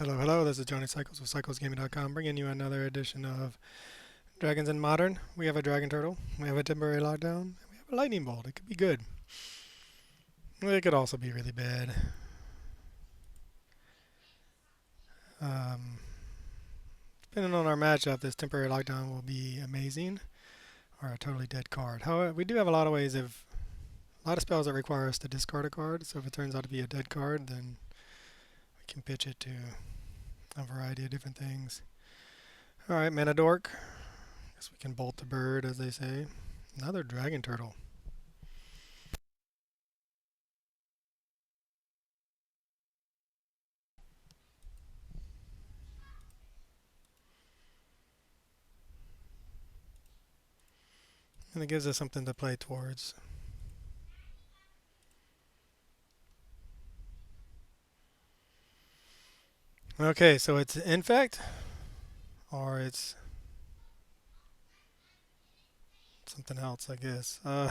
Hello, hello, this is Johnny Cycles with CyclesGaming.com bringing you another edition of Dragons in Modern. We have a Dragon Turtle, we have a Temporary Lockdown, and we have a Lightning Bolt. It could be good. It could also be really bad. Um, Depending on our matchup, this Temporary Lockdown will be amazing or a totally dead card. However, we do have a lot of ways of, a lot of spells that require us to discard a card, so if it turns out to be a dead card, then we can pitch it to a variety of different things. Alright, Mana Dork. Guess we can bolt the bird, as they say. Another Dragon Turtle. And it gives us something to play towards. Okay, so it's Infect, or it's something else, I guess. I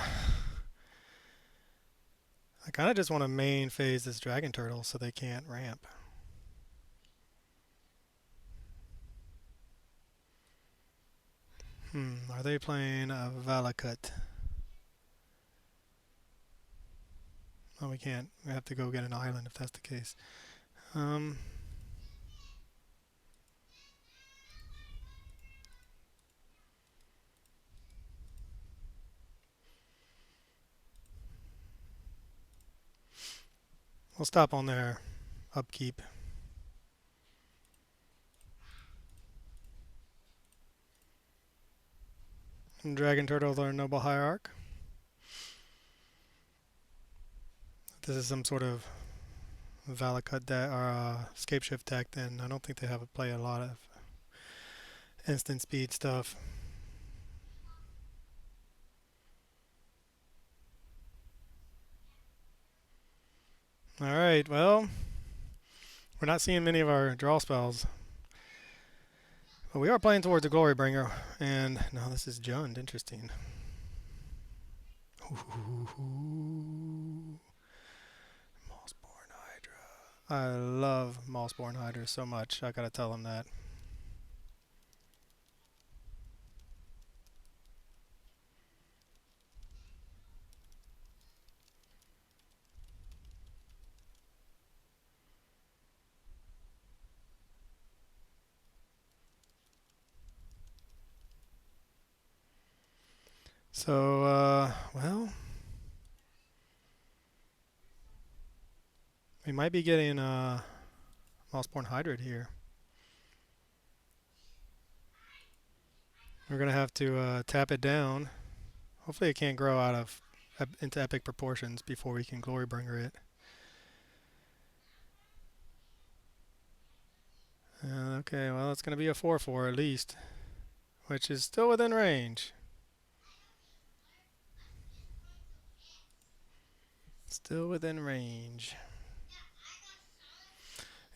kind of just want to main phase this Dragon Turtle so they can't ramp. Are they playing a Valakut? Oh, we can't. We have to go get an island if that's the case. Um, we'll stop on their upkeep. And Dragon Turtle, their Noble Hierarch. If this is some sort of Valakut deck or Scapeshift deck, then I don't think they have to play a lot of instant speed stuff. Alright, well, we're not seeing many of our draw spells. But we are playing towards a Glory Bringer, and now this is Jund. Interesting. Mossborn Hydra. I love Mossborn Hydra so much. I gotta tell him that. So, well, we might be getting Mossborn Hydra here. We're gonna have to tap it down. Hopefully, it can't grow out of into epic proportions before we can Glory Bringer it. Okay, well, it's gonna be a 4/4 at least, which is still within range. Still within range.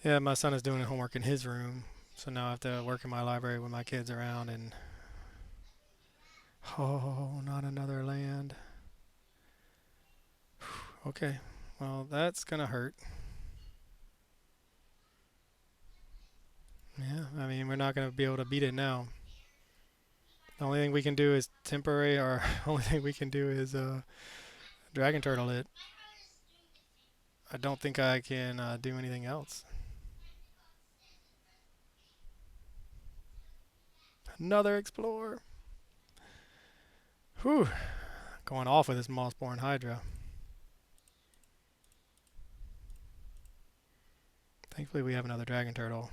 Yeah, my son is doing homework in his room, so now I have to work in my library when my kid's around and... Oh, not another land. Okay, well, that's gonna hurt. Yeah, I mean, we're not gonna be able to beat it now. The only thing we can do is temporary, or only thing we can do is Dragon Turtle it. I don't think I can do anything else. Another Explorer. Whew. Going off with this Mossborn Hydra. Thankfully, we have another Dragon Turtle.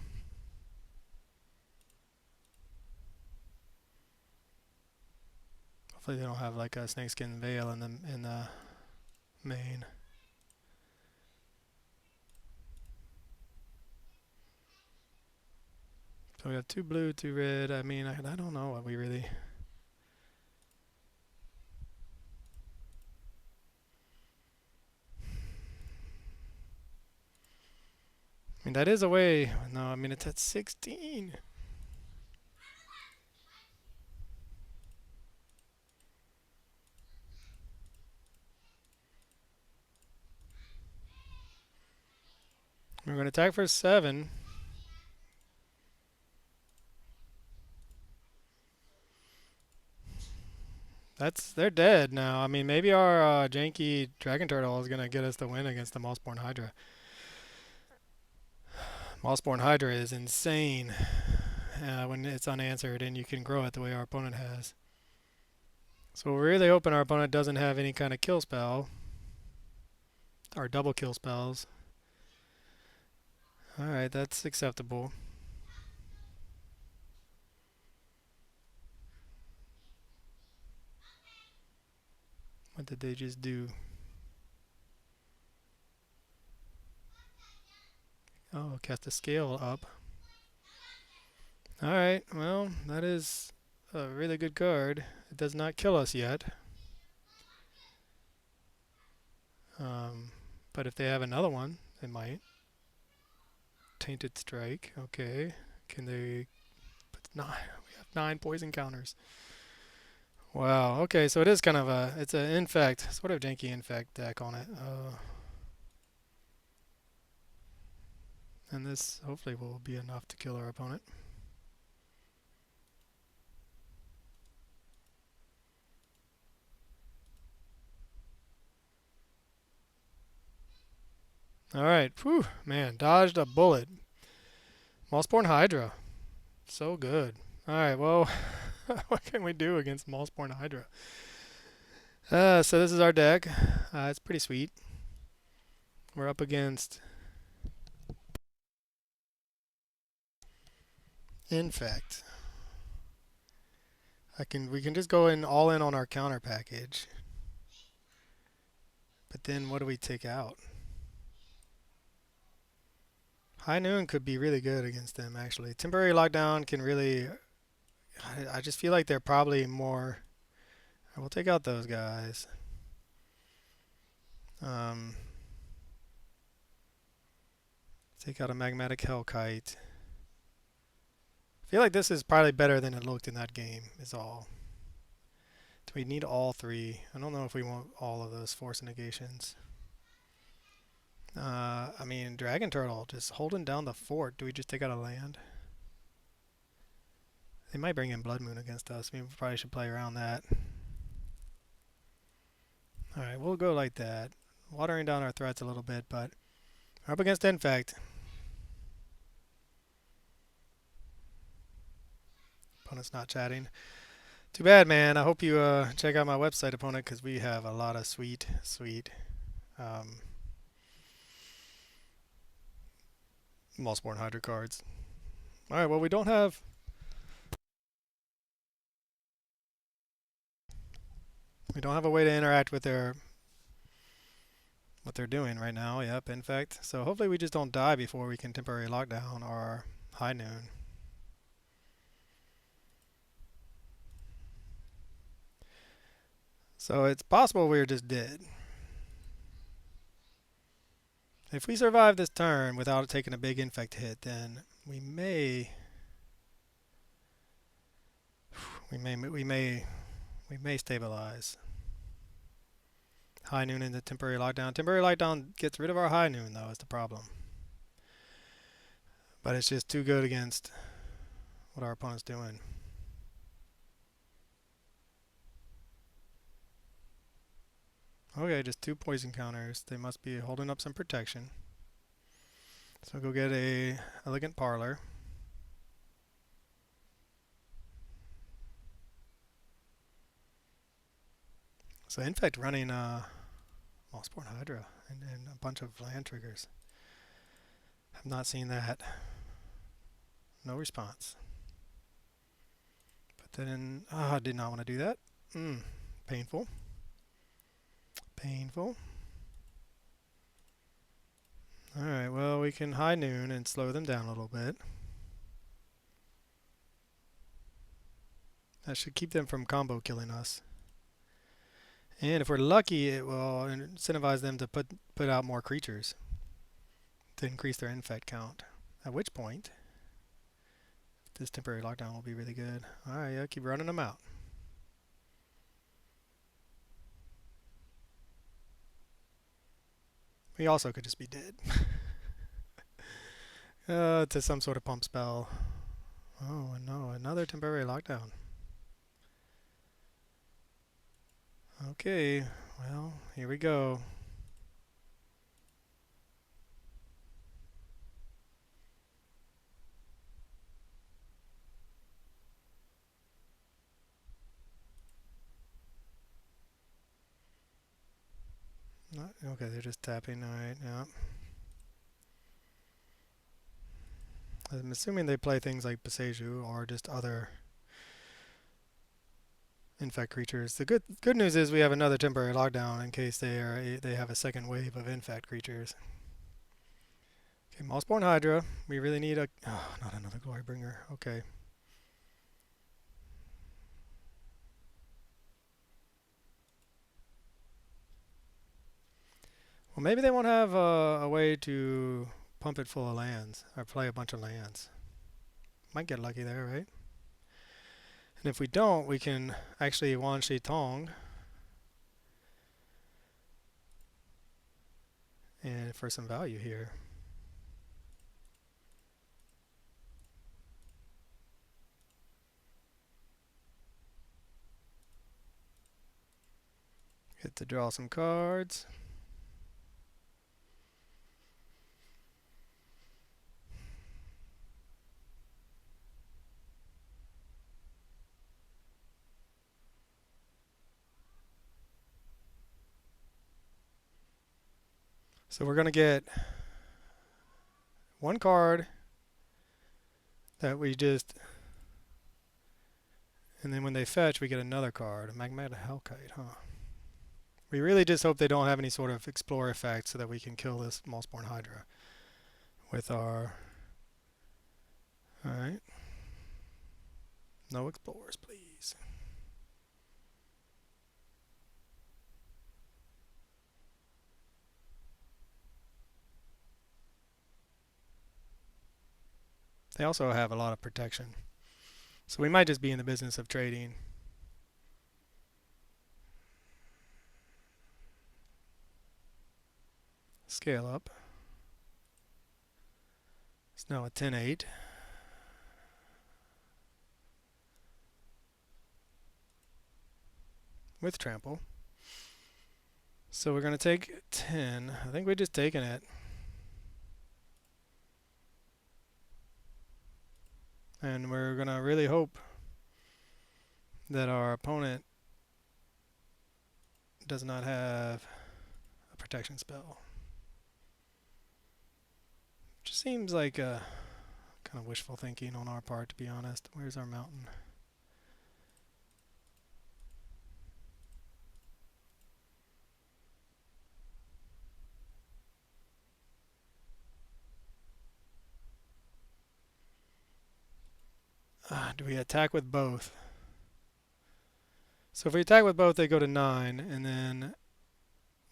Hopefully, they don't have like a snakeskin veil in the main. So we have 2 blue, 2 red. I mean, I don't know what we really... I mean, that is a way. No, I mean, it's at 16. We're going to attack for 7. They're dead now. I mean, maybe our janky dragon turtle is gonna get us the win against the Mossborn Hydra. Mossborn Hydra is insane when it's unanswered and you can grow it the way our opponent has. So we're really hoping our opponent doesn't have any kind of kill spell or double kill spells. Alright, that's acceptable. What did they just do? Oh, cast a scale up. Alright, well, that is a really good card. It does not kill us yet. But if they have another one, they might. Tainted Strike, okay. Can they... Put nine, we have 9 poison counters. Wow, okay, so it is kind of a... It's an Infect, sort of janky Infect deck on it. And this hopefully will be enough to kill our opponent. Alright, whew, man, dodged a bullet. Mossborn Hydra. So good. Alright, well, what can we do against Mossborn Hydra? So this is our deck. It's pretty sweet. We're up against Infect. We can just go in all in on our counter package. But then what do we take out? High Noon could be really good against them, actually. Temporary Lockdown can really... I just feel like they're probably more... We'll take out those guys. Take out a Magmatic Hellkite. I feel like this is probably better than it looked in that game, is all. Do we need all 3? I don't know if we want all of those force negations. I mean, Dragon Turtle, just holding down the fort. Do we just take out a land? They might bring in Blood Moon against us. We probably should play around that. Alright, we'll go like that. Watering down our threats a little bit, but we're up against Infect. Opponent's not chatting. Too bad, man. I hope you check out my website, opponent, because we have a lot of sweet Mossborn Hydra cards. Alright, well, we don't have... We don't have a way to interact with what they're doing right now. Yep, Infect. So hopefully we just don't die before we can temporary lockdown our High Noon. So it's possible we're just dead. If we survive this turn without taking a big Infect hit, then we may stabilize. High Noon into Temporary Lockdown. Temporary Lockdown gets rid of our High Noon, though, is the problem. But it's just too good against what our opponent's doing. Okay, just 2 poison counters. They must be holding up some protection. So go get a Elegant Parlor. So Infect running Mossborn Hydra and a bunch of land triggers. Have not seen that. No response. But then, I did not want to do that. Painful. Painful. Alright, well, we can High Noon and slow them down a little bit. That should keep them from combo killing us. And if we're lucky, it will incentivize them to put out more creatures to increase their Infect count. At which point, this temporary lockdown will be really good. Alright, yeah, keep running them out. We also could just be dead. To some sort of pump spell. Oh no, another temporary lockdown. Okay, well, here we go. Okay, they're just tapping. Alright, yeah. I'm assuming they play things like Boseiju or just other infect creatures. The good news is we have another temporary lockdown in case they have a second wave of infect creatures. Okay, Mossborn Hydra. We really need a not another Glorybringer. Okay. Well, maybe they won't have a way to pump it full of lands or play a bunch of lands. Might get lucky there, right? And if we don't, we can actually Wan Shi Tong and for some value here. Get to draw some cards. So we're going to get one card that we just, and then when they fetch, we get another card. Magmatic Hellkite, huh? We really just hope they don't have any sort of explore effect so that we can kill this Mossborn Hydra with our... Alright. No explorers, please. They also have a lot of protection. So we might just be in the business of trading. Scale up. It's now a 10-8. With trample. So we're going to take 10. I think we're just taking it. And we're going to really hope that our opponent does not have a protection spell. Just seems like a kind of wishful thinking on our part, to be honest. Where's our mountain? Do we attack with both? So if we attack with both, they go to 9, and then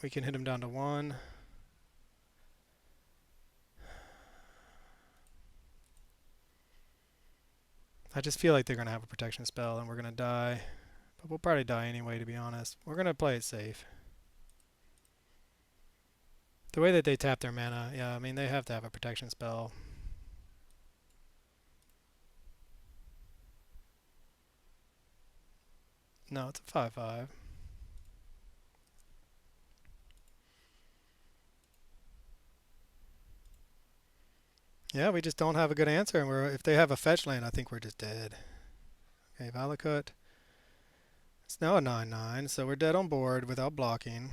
we can hit them down to 1. I just feel like they're going to have a protection spell, and we're going to die. But we'll probably die anyway, to be honest. We're going to play it safe. The way that they tap their mana, yeah, I mean, they have to have a protection spell. No, it's a 5/5. Yeah, we just don't have a good answer, and if they have a fetch land, I think we're just dead. Okay, Valakut. It's now a 9/9, so we're dead on board without blocking.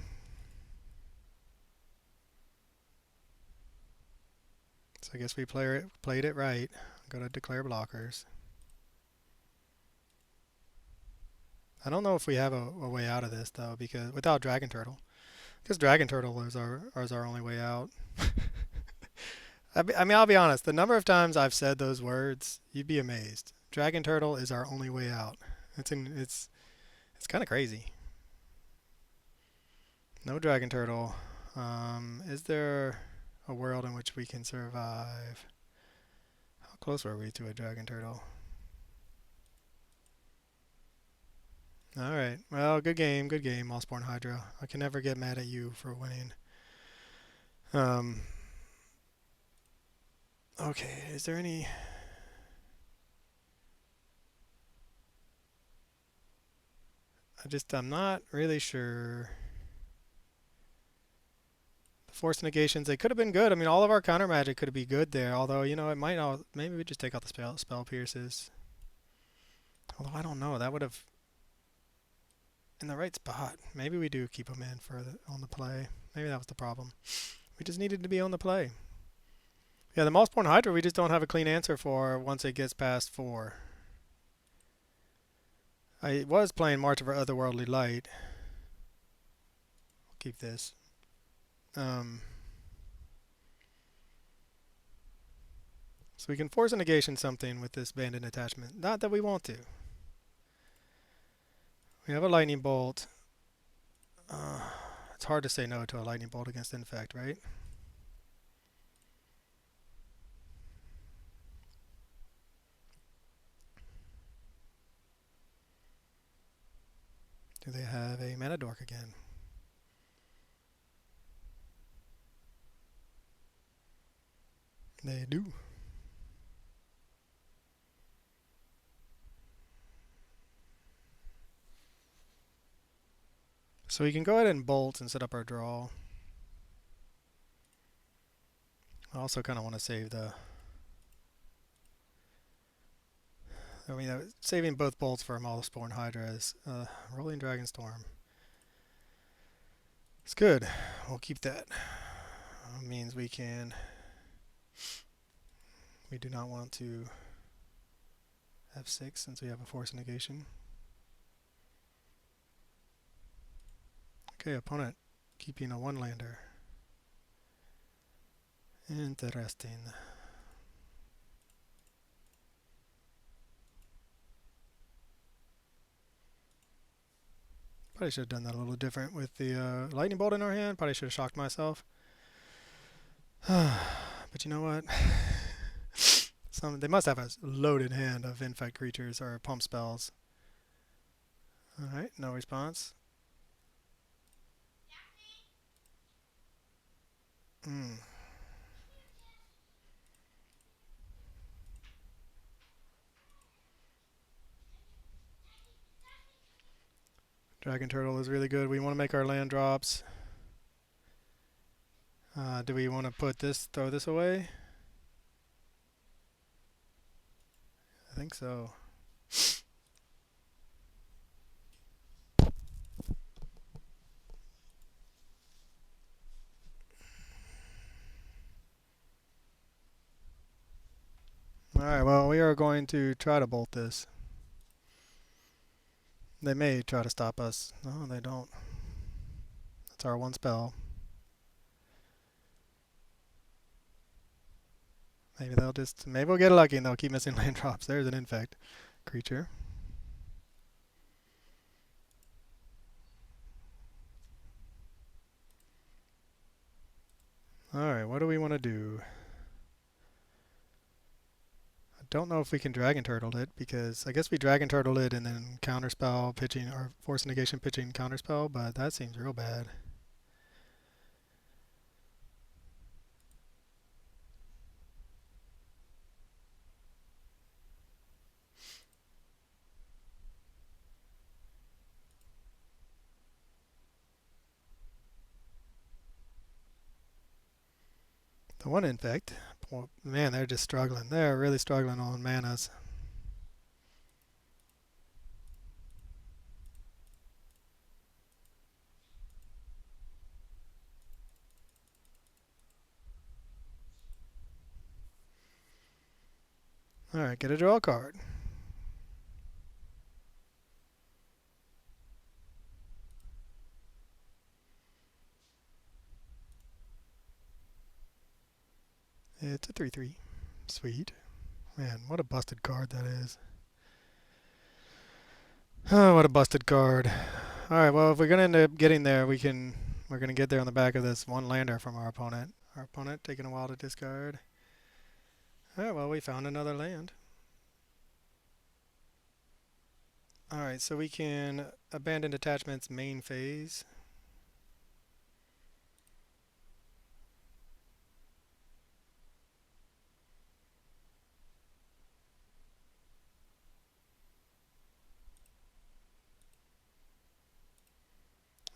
So I guess we played it right. Got to declare blockers. I don't know if we have a way out of this though, because without Dragon Turtle, because Dragon Turtle is our only way out. I mean, I'll be honest. The number of times I've said those words, you'd be amazed. Dragon Turtle is our only way out. It's kind of crazy. No Dragon Turtle. Is there a world in which we can survive? How close were we to a Dragon Turtle? Alright. Well, good game, Mossborn Hydra. I can never get mad at you for winning. Okay, is there any... I'm not really sure. The force negations, they could have been good. I mean, all of our counter magic could be good there. Although, you know, it might not. Maybe we just take out the spell pierces. Although I don't know. That would have in the right spot. Maybe we do keep them in for on the play. Maybe that was the problem. We just needed to be on the play. Yeah, the Mossborn Hydra we just don't have a clean answer for once it gets past 4. I was playing March of our Otherworldly Light. I'll keep this. So we can force a negation something with this banded attachment. Not that we want to. We have a lightning bolt. It's hard to say no to a lightning bolt against Infect, right? Do they have a mana dork again? They do. So we can go ahead and bolt and set up our draw. I also kind of want to save saving both bolts for a Mossborn Hydra is Rolling Dragon Storm. It's good. We'll keep that. That means we do not want to have 6 since we have a force negation. Okay, opponent keeping a 1-lander. Interesting. Probably should have done that a little different with the lightning bolt in our hand. Probably should have shocked myself. But you know what? They must have a loaded hand of infect creatures or pump spells. Alright, no response. Dragon Turtle is really good. We want to make our land drops. Do we want to throw this away? I think so. Alright, well, we are going to try to bolt this. They may try to stop us. No, they don't. That's our one spell. Maybe we'll get lucky and they'll keep missing land drops. There's an infect creature. Alright, what do we want to do? I don't know if we can Dragon Turtle it, because I guess we Dragon Turtle it and then counterspell pitching, or force negation pitching counterspell, but that seems real bad. The one infect, man, they're just struggling. They're really struggling on manas. Alright, get a draw card. It's a 3/3. Sweet. Man, what a busted card that is. Oh, what a busted card. Alright, well, if we're going to end up getting there, we're going to get there on the back of this 1-lander from our opponent. Our opponent taking a while to discard. Alright, well, we found another land. Alright, so we can abandon attachments main phase.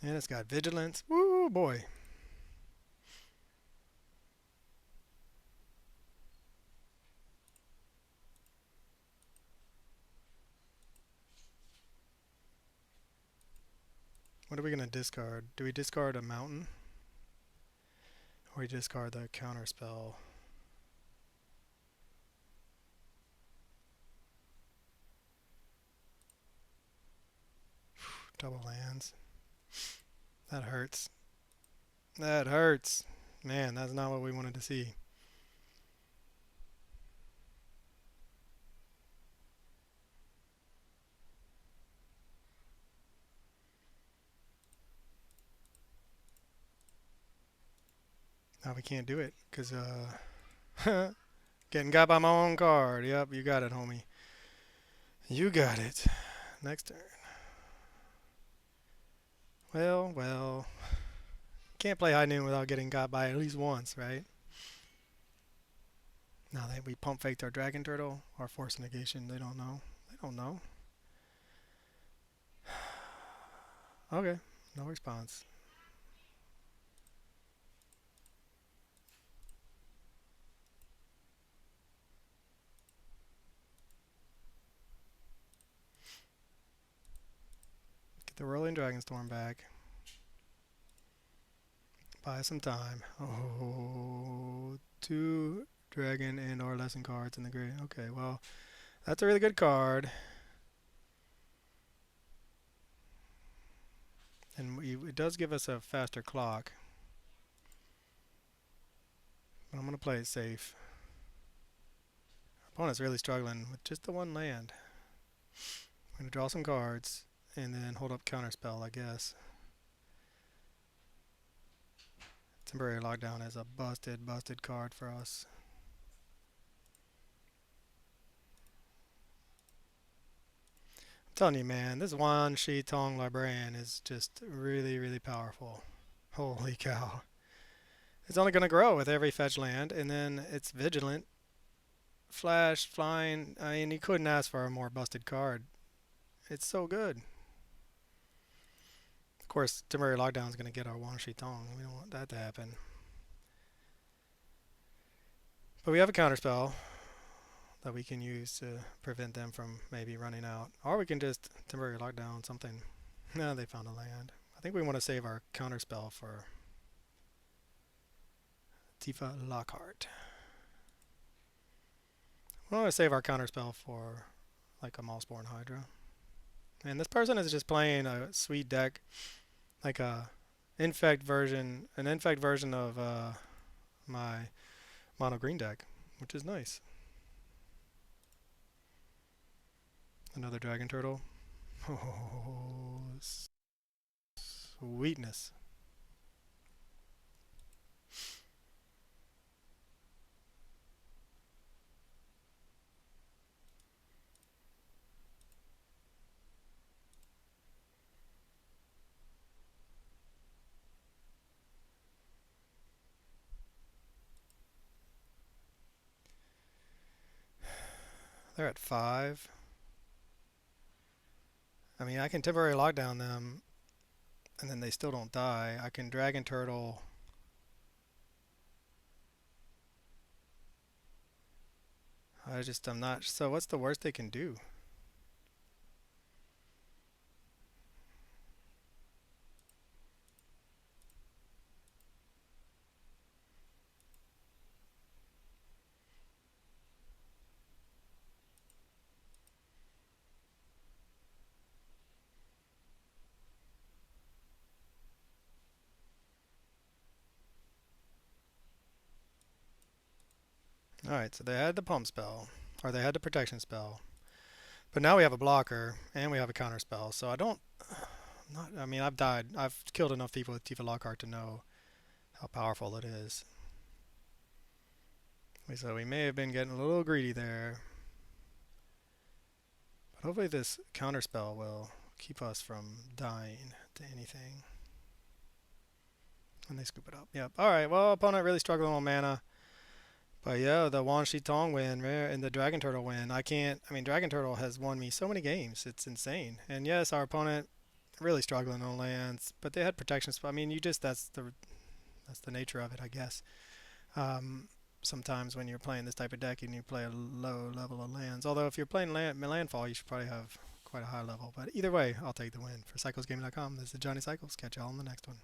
And it's got vigilance. Woo boy. What are we going to discard? Do we discard a mountain? Or we discard the counter spell? Double lands. That hurts. That hurts. Man, that's not what we wanted to see. Now we can't do it because getting got by my own card. Yep, you got it, homie. You got it. Next turn. Well. Can't play high noon without getting got by at least once, right? Now that we pump faked our dragon turtle, our force negation, they don't know. They don't know. Okay, no response. Get the Rolling Dragon Storm back. Buy some time. Oh, 2 dragon and or lesson cards in the grid. Okay, well, that's a really good card. And it does give us a faster clock. But I'm going to play it safe. Our opponent's really struggling with just the one land. I'm going to draw some cards and then hold up counterspell, I guess. Temporary Lockdown is a busted card for us. I'm telling you, man, this Wan Shi Tong Librarian is just really powerful. Holy cow. It's only going to grow with every fetch land, and then it's Vigilant, Flash, Flying. I mean, you couldn't ask for a more busted card. It's so good. Of course, Temporary Lockdown is going to get our Wan Shi Tong. We don't want that to happen. But we have a counterspell that we can use to prevent them from maybe running out. Or we can just temporary lockdown something. No, they found a land. I think we want to save our counterspell for Tifa Lockhart. We want to save our counterspell for like a Mossborn Hydra. And this person is just playing a sweet deck, like a Infect version, an Infect version of my mono green deck, which is nice. Another dragon turtle. Oh, sweetness. They're at 5. I mean, I can temporary lockdown them, and then they still don't die. I can dragon turtle. I'm not. So what's the worst they can do? Alright, so they had the pump spell, or they had the protection spell. But now we have a blocker, and we have a counter spell, so I don't... I mean, I've killed enough people with Tifa Lockhart to know how powerful it is. So we may have been getting a little greedy there. But hopefully this counter spell will keep us from dying to anything. And they scoop it up. Yep. Alright, well, opponent really struggling on mana. But yeah, the Wan Shi Tong win and the Dragon Turtle win. I mean, Dragon Turtle has won me so many games. It's insane. And yes, our opponent really struggling on lands, but they had protection. I mean, you just that's the nature of it, I guess. Um, Sometimes when you're playing this type of deck and you play a low level of lands, although if you're playing Landfall, you should probably have quite a high level. But either way, I'll take the win. For CyclesGaming.com, this is Johnny Cycles. Catch y'all on the next one.